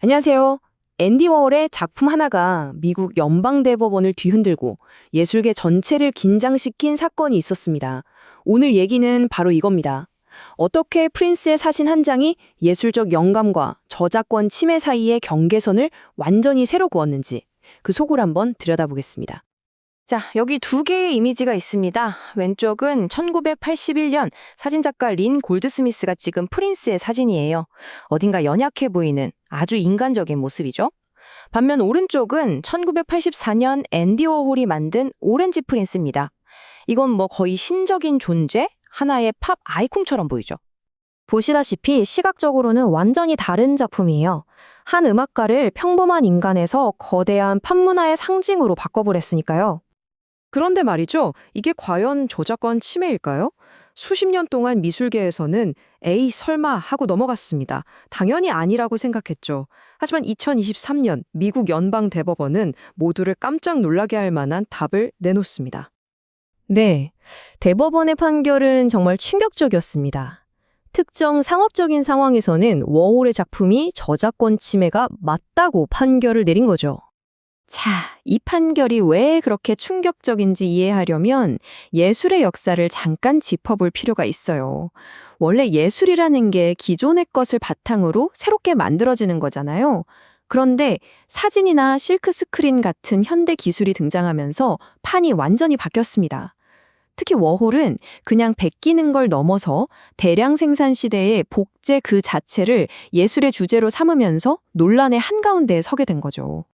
안녕하세요. 앤디 워홀의 작품 하나가 미국 연방대법원을 뒤흔들고 예술계 전체를 긴장시킨 사건이 있었습니다. 오늘 얘기는 바로 이겁니다. 어떻게 프린스의 사진 한 장이 예술적 영감과 저작권 침해 사이의 경계선을 완전히 새로 그었는지 그 속을 한번 들여다보겠습니다. 자, 여기 두 개의 이미지가 있습니다. 왼쪽은 1981년 사진작가 린 골드스미스가 찍은 프린스의 사진이에요. 어딘가 연약해 보이는 아주 인간적인 모습이죠. 반면 오른쪽은 1984년 앤디 워홀이 만든 오렌지 프린스입니다. 이건 뭐 거의 신적인 존재? 하나의 팝 아이콘처럼 보이죠. 보시다시피 시각적으로는 완전히 다른 작품이에요. 한 음악가를 평범한 인간에서 거대한 팝문화의 상징으로 바꿔버렸으니까요. 그런데 말이죠. 이게 과연 저작권 침해일까요? 수십 년 동안 미술계에서는 에이 설마 하고 넘어갔습니다. 당연히 아니라고 생각했죠. 하지만 2023년 미국 연방대법원은 모두를 깜짝 놀라게 할 만한 답을 내놓습니다. 네, 대법원의 판결은 정말 충격적이었습니다. 특정 상업적인 상황에서는 워홀의 작품이 저작권 침해가 맞다고 판결을 내린 거죠. 자, 이 판결이 왜 그렇게 충격적인지 이해하려면 예술의 역사를 잠깐 짚어볼 필요가 있어요. 원래 예술이라는 게 기존의 것을 바탕으로 새롭게 만들어지는 거잖아요. 그런데 사진이나 실크 스크린 같은 현대 기술이 등장하면서 판이 완전히 바뀌었습니다. 특히 워홀은 그냥 베끼는 걸 넘어서 대량 생산 시대의 복제 그 자체를 예술의 주제로 삼으면서 논란의 한가운데에 서게 된 거죠.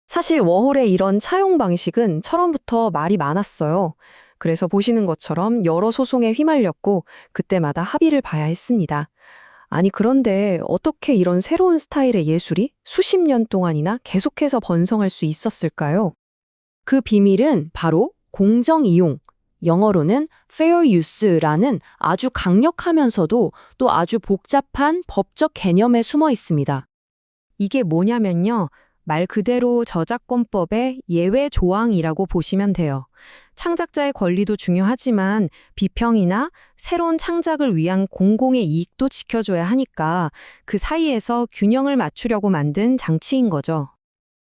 사실 워홀의 이런 차용 방식은 처음부터 말이 많았어요. 그래서 보시는 것처럼 여러 소송에 휘말렸고 그때마다 합의를 봐야 했습니다. 아니 그런데 어떻게 이런 새로운 스타일의 예술이 수십 년 동안이나 계속해서 번성할 수 있었을까요? 그 비밀은 바로 공정 이용, 영어로는 fair use라는 아주 강력하면서도 또 아주 복잡한 법적 개념에 숨어 있습니다. 이게 뭐냐면요. 말 그대로 저작권법의 예외 조항이라고 보시면 돼요. 창작자의 권리도 중요하지만 비평이나 새로운 창작을 위한 공공의 이익도 지켜줘야 하니까 그 사이에서 균형을 맞추려고 만든 장치인 거죠.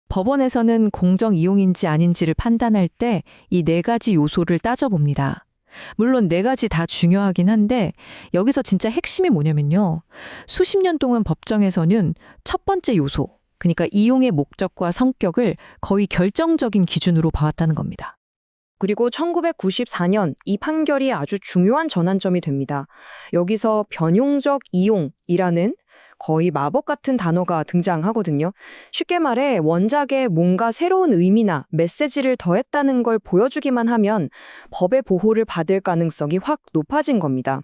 법원에서는 공정 이용인지 아닌지를 판단할 때 이 네 가지 요소를 따져봅니다. 물론 네 가지 다 중요하긴 한데 여기서 진짜 핵심이 뭐냐면요. 수십 년 동안 법정에서는 첫 번째 요소, 그러니까 이용의 목적과 성격을 거의 결정적인 기준으로 봐왔다는 겁니다. 그리고 1994년 이 판결이 아주 중요한 전환점이 됩니다. 여기서 변용적 이용이라는 거의 마법 같은 단어가 등장하거든요. 쉽게 말해 원작에 뭔가 새로운 의미나 메시지를 더했다는 걸 보여주기만 하면 법의 보호를 받을 가능성이 확 높아진 겁니다.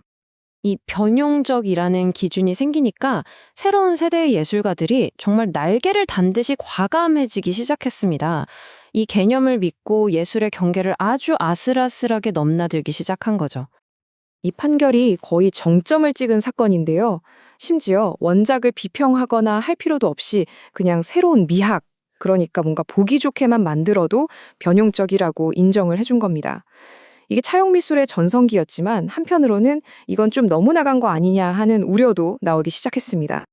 이 변용적이라는 기준이 생기니까 새로운 세대의 예술가들이 정말 날개를 단 듯이 과감해지기 시작했습니다. 이 개념을 믿고 예술의 경계를 아주 아슬아슬하게 넘나들기 시작한 거죠. 이 판결이 거의 정점을 찍은 사건인데요. 심지어 원작을 비평하거나 할 필요도 없이 그냥 새로운 미학, 그러니까 뭔가 보기 좋게만 만들어도 변용적이라고 인정을 해준 겁니다. 이게 차용미술의 전성기였지만 한편으로는 이건 좀 너무 나간 거 아니냐 하는 우려도 나오기 시작했습니다.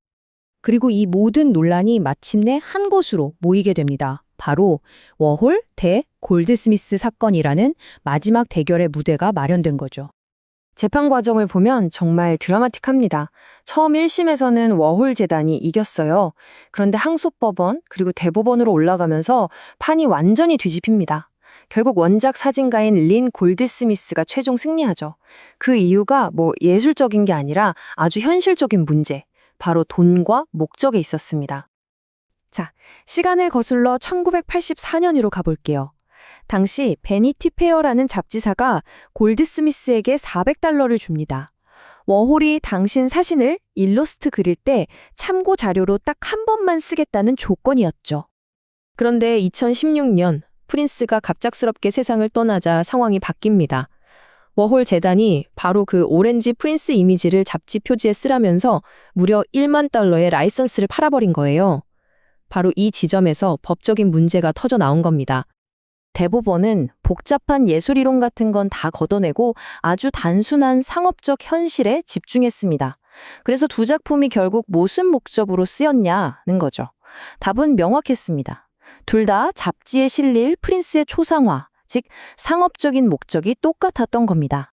그리고 이 모든 논란이 마침내 한 곳으로 모이게 됩니다. 바로 워홀 대 골드스미스 사건이라는 마지막 대결의 무대가 마련된 거죠. 재판 과정을 보면 정말 드라마틱합니다. 처음 1심에서는 워홀 재단이 이겼어요. 그런데 항소법원 그리고 대법원으로 올라가면서 판이 완전히 뒤집힙니다. 결국 원작 사진가인 린 골드스미스가 최종 승리하죠. 그 이유가 뭐 예술적인 게 아니라 아주 현실적인 문제, 바로 돈과 목적에 있었습니다. 자, 시간을 거슬러 1984년으로 가볼게요. 당시 베니티 페어라는 잡지사가 골드스미스에게 $400를 줍니다. 워홀이 당신 사진을 일러스트 그릴 때 참고 자료로 딱 한 번만 쓰겠다는 조건이었죠. 그런데 2016년 프린스가 갑작스럽게 세상을 떠나자 상황이 바뀝니다. 워홀 재단이 바로 그 오렌지 프린스 이미지를 잡지 표지에 쓰라면서 무려 $10,000,000의 라이선스를 팔아버린 거예요. 바로 이 지점에서 법적인 문제가 터져 나온 겁니다. 대법원은 복잡한 예술이론 같은 건 다 걷어내고 아주 단순한 상업적 현실에 집중했습니다. 그래서 두 작품이 결국 무슨 목적으로 쓰였냐는 거죠. 답은 명확했습니다. 둘 다 잡지에 실릴 프린스의 초상화, 즉 상업적인 목적이 똑같았던 겁니다.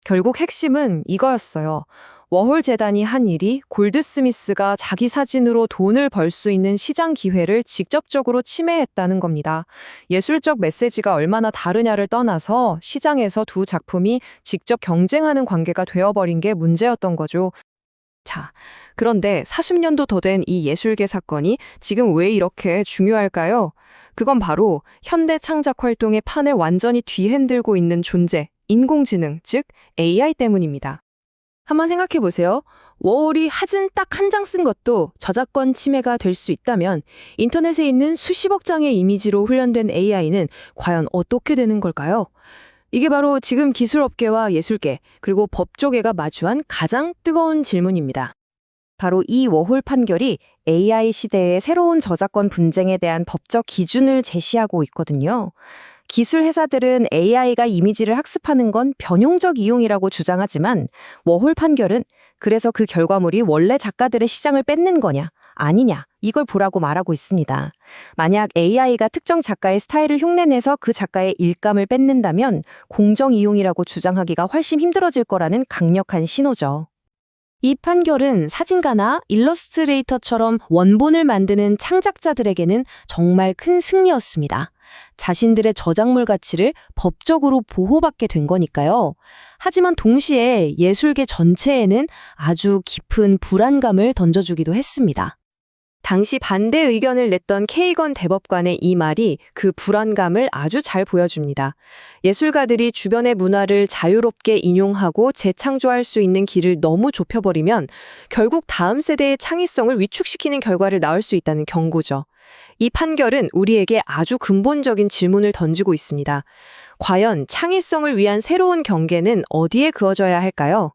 결국 핵심은 이거였어요. 워홀 재단이 한 일이 골드스미스가 자기 사진으로 돈을 벌 수 있는 시장 기회를 직접적으로 침해했다는 겁니다. 예술적 메시지가 얼마나 다르냐를 떠나서 시장에서 두 작품이 직접 경쟁하는 관계가 되어버린 게 문제였던 거죠. 자, 그런데 40년도 더 된 이 예술계 사건이 지금 왜 이렇게 중요할까요? 그건 바로 현대 창작 활동의 판을 완전히 뒤흔들고 있는 존재, 인공지능, 즉 AI 때문입니다. 한번 생각해 보세요. 워홀이 사진 딱 한 장 쓴 것도 저작권 침해가 될 수 있다면 인터넷에 있는 수십억 장의 이미지로 훈련된 AI는 과연 어떻게 되는 걸까요? 이게 바로 지금 기술업계와 예술계 그리고 법조계가 마주한 가장 뜨거운 질문입니다. 바로 이 워홀 판결이 AI 시대의 새로운 저작권 분쟁에 대한 법적 기준을 제시하고 있거든요. 기술 회사들은 AI가 이미지를 학습하는 건 변용적 이용이라고 주장하지만 워홀 판결은 그래서 그 결과물이 원래 작가들의 시장을 뺏는 거냐, 아니냐 이걸 보라고 말하고 있습니다. 만약 AI가 특정 작가의 스타일을 흉내내서 그 작가의 일감을 뺏는다면 공정 이용이라고 주장하기가 훨씬 힘들어질 거라는 강력한 신호죠. 이 판결은 사진가나 일러스트레이터처럼 원본을 만드는 창작자들에게는 정말 큰 승리였습니다. 자신들의 저작물 가치를 법적으로 보호받게 된 거니까요. 하지만 동시에 예술계 전체에는 아주 깊은 불안감을 던져주기도 했습니다. 당시 반대 의견을 냈던 케이건 대법관의 이 말이 그 불안감을 아주 잘 보여줍니다. 예술가들이 주변의 문화를 자유롭게 인용하고 재창조할 수 있는 길을 너무 좁혀버리면 결국 다음 세대의 창의성을 위축시키는 결과를 낳을 수 있다는 경고죠. 이 판결은 우리에게 아주 근본적인 질문을 던지고 있습니다. 과연 창의성을 위한 새로운 경계는 어디에 그어져야 할까요?